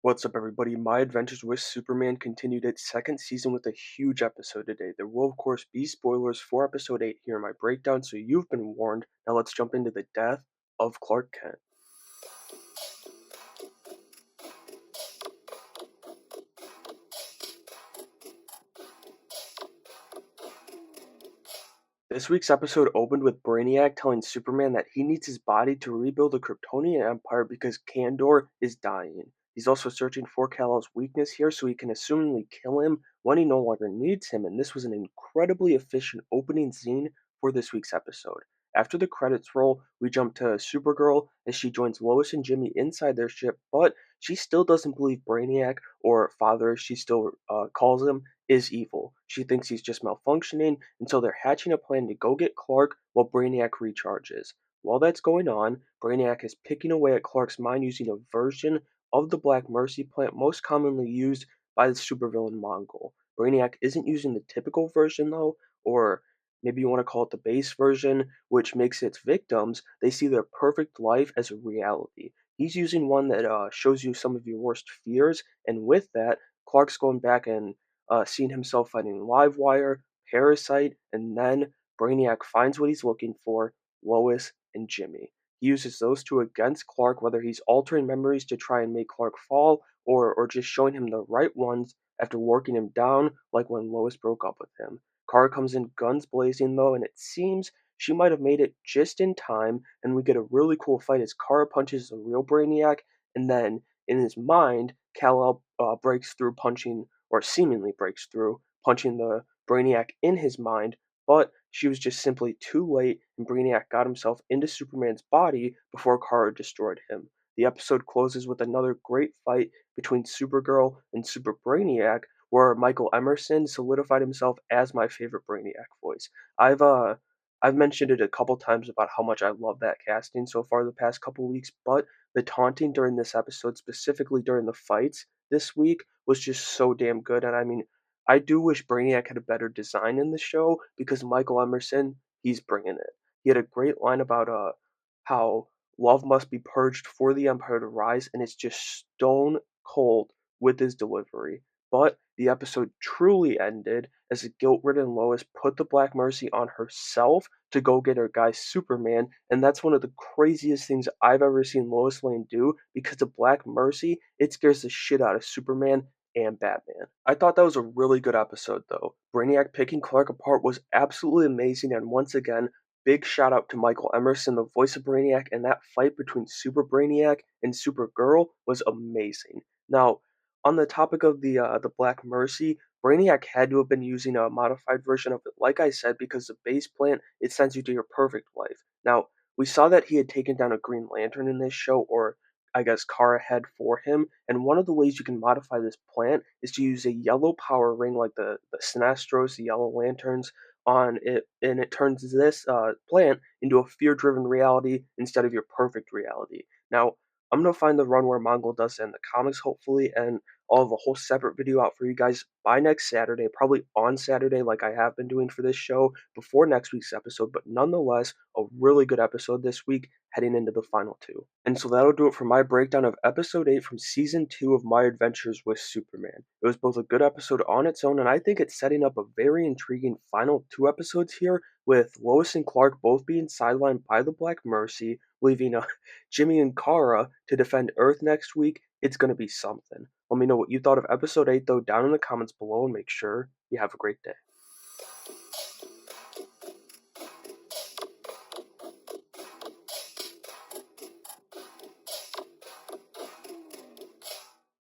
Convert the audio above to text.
What's up, everybody? My Adventures with Superman continued its second season with a huge episode today. There will, of course, be spoilers for episode 8 here in my breakdown, so you've been warned. Now let's jump into the death of Clark Kent. This week's episode opened with Brainiac telling Superman that he needs his body to rebuild the Kryptonian Empire because Kandor is dying. He's also searching for Kal-El's weakness here so he can assumingly kill him when he no longer needs him, and this was an incredibly efficient opening scene for this week's episode. After the credits roll, we jump to Supergirl as she joins Lois and Jimmy inside their ship, but she still doesn't believe Brainiac, or Father as she still calls him, is evil. She thinks he's just malfunctioning, and so they're hatching a plan to go get Clark while Brainiac recharges. While that's going on, Brainiac is picking away at Clark's mind using a version of the Black Mercy plant most commonly used by the supervillain Mongol. Brainiac isn't using the typical version though, or maybe you want to call it the base version, which makes its victims, they see their perfect life as a reality. He's using one that shows you some of your worst fears, and with that, Clark's going back and seeing himself fighting Livewire, Parasite, and then Brainiac finds what he's looking for, Lois and Jimmy. He uses those two against Clark, whether he's altering memories to try and make Clark fall, or just showing him the right ones after working him down, like when Lois broke up with him. Kara comes in guns blazing though, and it seems she might have made it just in time, and we get a really cool fight as Kara punches the real Brainiac, and then in his mind, Kal-El breaks through punching, or seemingly breaks through, punching the Brainiac in his mind, but she was just simply too late, and Brainiac got himself into Superman's body before Kara destroyed him. The episode closes with another great fight between Supergirl and Super Brainiac, where Michael Emerson solidified himself as my favorite Brainiac voice. I've uh I've mentioned it a couple times about how much I love that casting so far the past couple weeks, but the taunting during this episode, specifically during the fights this week, was just so damn good. And I mean, I do wish Brainiac had a better design in the show because Michael Emerson, he's bringing it. He had a great line about how love must be purged for the Empire to rise, and it's just stone cold with his delivery. But the episode truly ended as a guilt-ridden Lois put the Black Mercy on herself to go get her guy Superman, and that's one of the craziest things I've ever seen Lois Lane do because the Black Mercy, it scares the shit out of Superman and Batman. I thought that was a really good episode though. Brainiac picking Clark apart was absolutely amazing, and once again, big shout out to Michael Emerson, the voice of Brainiac, and that fight between Super Brainiac and Supergirl was amazing. Now, on the topic of the Black Mercy, Brainiac had to have been using a modified version of it, like I said, because the base plant it sends you to your perfect life. Now, we saw that he had taken down a Green Lantern in this show, or I guess Kara had for him, and one of the ways you can modify this plant is to use a yellow power ring like the Sinestros, the Yellow Lanterns, on it, and it turns this plant into a fear-driven reality instead of your perfect reality. Now, I'm gonna find the run where Mongol does it in the comics, hopefully, and I'll have a whole separate video out for you guys by next Saturday, probably on Saturday, like I have been doing for this show before next week's episode. But nonetheless, a really good episode this week, heading into the final two. And so that'll do it for my breakdown of episode 8 from season 2 of My Adventures with Superman. It was both a good episode on its own, and I think it's setting up a very intriguing final two episodes here, with Lois and Clark both being sidelined by the Black Mercy, leaving Jimmy and Kara to defend Earth next week. It's going to be something. Let me know what you thought of episode 8 though down in the comments below, and make sure you have a great day.